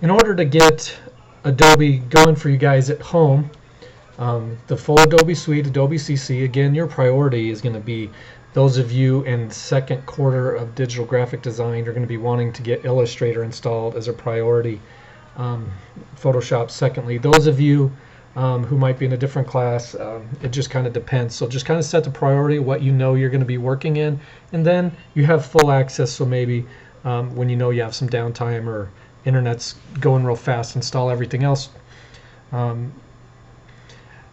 in order to get Adobe going for you guys at home, the full Adobe suite, AdobeCC, again, your priority is going to be those of you in second quarter of digital graphic design are going to be wanting to get Illustrator installed as a priority. Photoshop secondly. Those of you who might be in a different class, it just kind of depends. So just kind of set the priority, what you know you're going to be working in, and then you have full access. So maybe when you know you have some downtime or internet's going real fast, install everything else.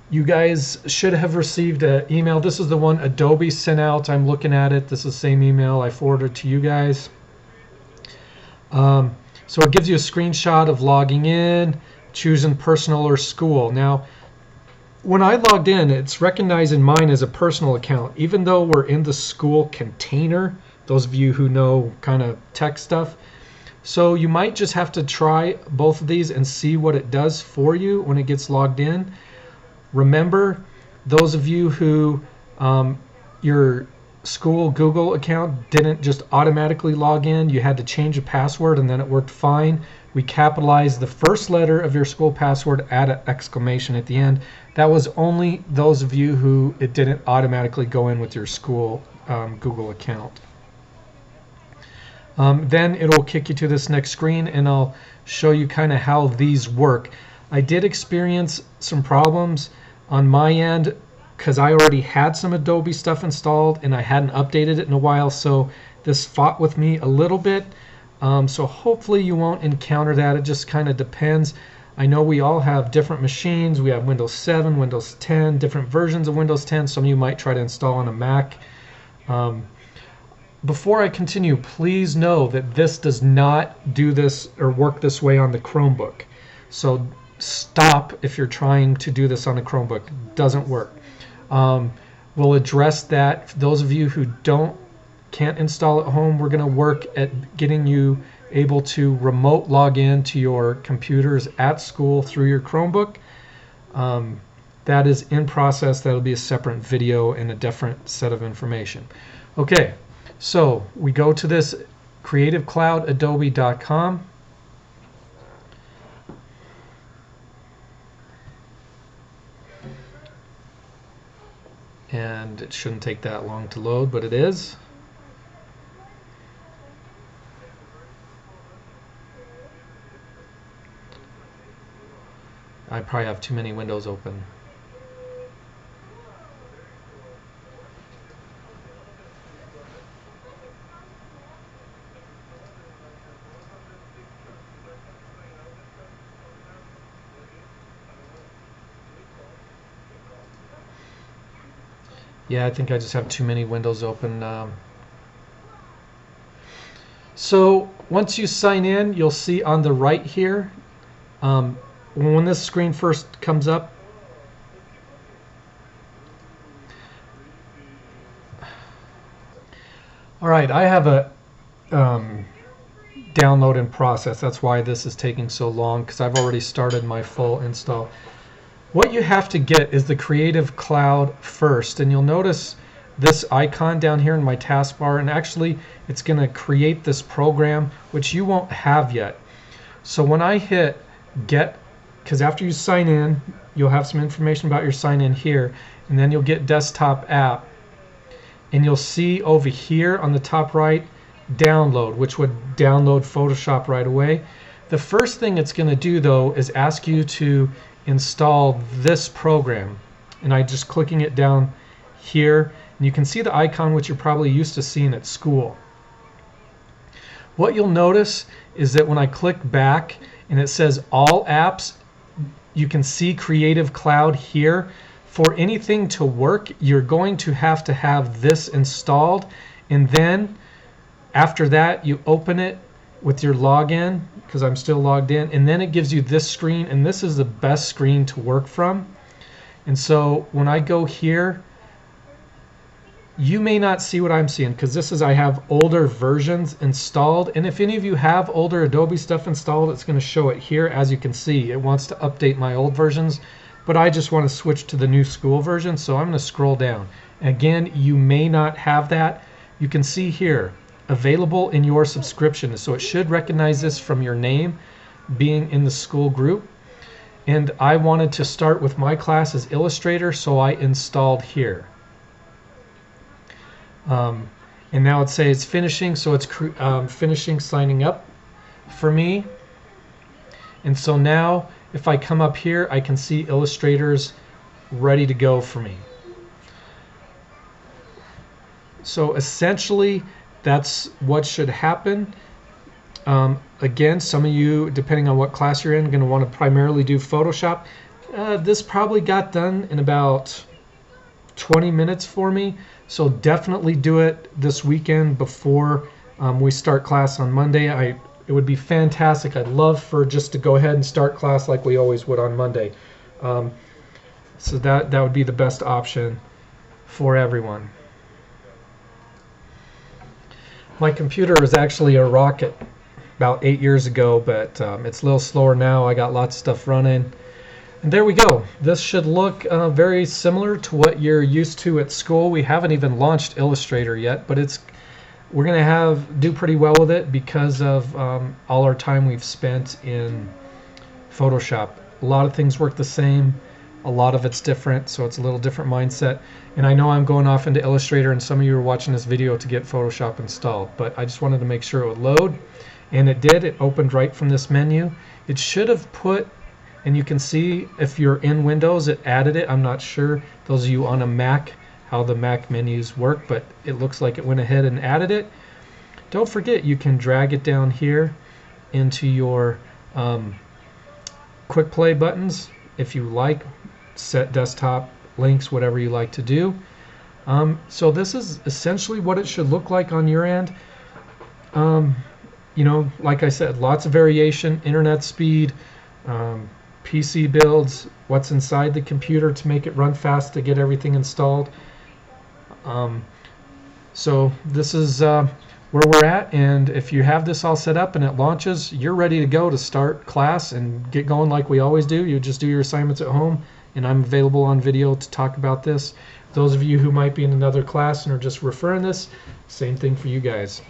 You guys should have received an email. This is the one Adobe sent out. I'm looking at it. This is the same email I forwarded to you guys. So it gives you a screenshot of logging in, choosing personal or school. Now, when I logged in, it's recognizing mine as a personal account, even though we're in the school container, those of you who know kind of tech stuff. So you might just have to try both of these and see what it does for you when it gets logged in. Remember, those of you who your school Google account didn't just automatically log in, you had to change a password and then it worked fine. We capitalized the first letter of your school password, add an exclamation at the end. That was only those of you who it didn't automatically go in with your school Google account. Then it'll kick you to this next screen and I'll show you kind of how these work. I did experience some problems on my end because I already had some Adobe stuff installed and I hadn't updated it in a while, so this fought with me a little bit. So hopefully you won't encounter that. It just kind of depends. I know we all have different machines. We have Windows 7, Windows 10, different versions of Windows 10. Some of you might try to install on a Mac. Before I continue, please know that this does not do this or work this way on the Chromebook. So stop if you're trying to do this on a Chromebook. It doesn't work. We'll address that. For those of you who can't install at home, we're going to work at getting you able to remote log in to your computers at school through your Chromebook. That is in process. That'll be a separate video and a different set of information. Okay, so we go to this creativecloudadobe.com. And it shouldn't take that long to load, but it is. I probably have too many windows open. Yeah, I think I just have too many windows open. So once you sign in, you'll see on the right here, when this screen first comes up, all right, I have a download in process. That's why this is taking so long, because I've already started my full install. What you have to get is the Creative Cloud first, and you'll notice this icon down here in my taskbar, and actually it's going to create this program which you won't have yet. So when I hit get, because after you sign in you'll have some information about your sign in here, and then you'll get desktop app, and you'll see over here on the top right download, which would download Photoshop right away. The first thing it's going to do though is ask you to install this program, and I just clicking it down here, and you can see the icon which you're probably used to seeing at school. What you'll notice is that when I click back and it says all apps, you can see Creative Cloud here. For anything to work, you're going to have this installed, and then after that you open it with your login, because I'm still logged in, and then it gives you this screen, and this is the best screen to work from. And so when I go here, you may not see what I'm seeing, because this is, I have older versions installed, and if any of you have older Adobe stuff installed, it's going to show it here. As you can see, it wants to update my old versions, but I just want to switch to the new school version, so I'm going to scroll down. Again, you may not have that. You can see here available in your subscription, so it should recognize this from your name. being in the school group, and I wanted to start with my class as Illustrator, so I installed here. And now it says finishing, so it's finishing signing up for me. And so now if I come up here, I can see Illustrator's ready to go for me. So essentially that's what should happen. Again, some of you, depending on what class you're in, are going to want to primarily do Photoshop. This probably got done in about 20 minutes for me, so definitely do it this weekend before we start class on Monday. It would be fantastic. I'd love for just to go ahead and start class like we always would on Monday. So that would be the best option for everyone. My computer was actually a rocket about 8 years ago, but it's a little slower now. I got lots of stuff running. And there we go. This should look very similar to what you're used to at school. We haven't even launched Illustrator yet, but we're going to do pretty well with it because of all our time we've spent in Photoshop. A lot of things work the same. A lot of it's different, so it's a little different mindset. And I know I'm going off into Illustrator, and some of you are watching this video to get Photoshop installed, but I just wanted to make sure it would load, and it did. It opened right from this menu. It should have put, and you can see if you're in Windows, it added it. I'm not sure, those of you on a Mac, how the Mac menus work, but it looks like it went ahead and added it. Don't forget, you can drag it down here into your quick play buttons if you like. Set desktop links, whatever you like to do. So this is essentially what it should look like on your end. You know, like I said, lots of variation, internet speed, PC builds, what's inside the computer to make it run fast to get everything installed. So this is where we're at, and if you have this all set up and it launches, you're ready to go to start class and get going like we always do. You just do your assignments at home, and I'm available on video to talk about this. Those of you who might be in another class and are just referring this, same thing for you guys.